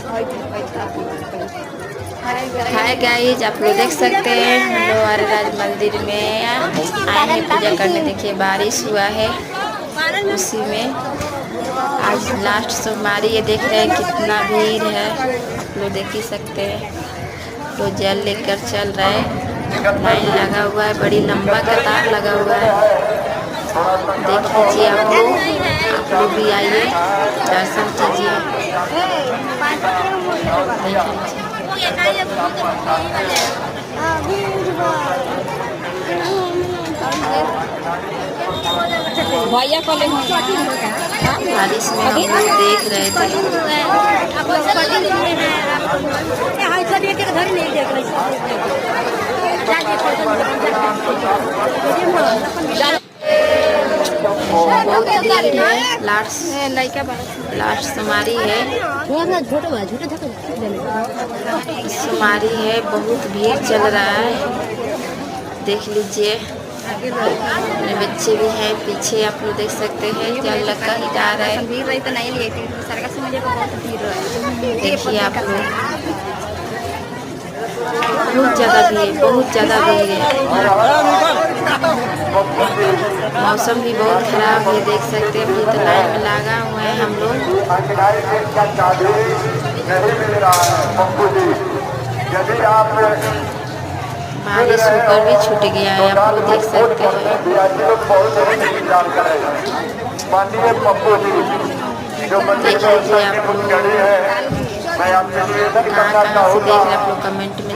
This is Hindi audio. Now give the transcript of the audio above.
हाय गाइस, आप लोग देख सकते हैं हम लोग अरेराज मंदिर में आए हैं पूजा करने। देखिए बारिश हुआ है, उसी में आज लास्ट सोमवारी। ये देख रहे हैं कितना भीड़ है, आप लोग देख ही सकते हैं। तो जल लेकर चल रहा है, लाइन लगा हुआ है, बड़ी लंबा कतार लगा हुआ है। देख लीजिए आप लोग भी आइए, दर्शन कीजिए। देख लीजिए भैया को ले बारिश में हम लोग देख रहे थे। बहुत भीड़ है, लास्ट सोमवारी है, सोमवारी है, बहुत भीड़ चल रहा है। देख लीजिए मेरे बच्चे भी हैं पीछे, आप लोग देख सकते हैं, जल लगा ही जा रहा है। देखिए आप लोग, बहुत ज़्यादा भीड़, बहुत ज़्यादा भीड़ है। मौसम भी बहुत खराब है, देख सकते हैं। अभी तो लाइन में लगा हुए हैं हम लोग। बारिश होकर भी छूट गया है, आप लोग देख सकते हैं। देख लीजिए आप लोग, कहाँ से देख रहे हैं आप लोग कमेंट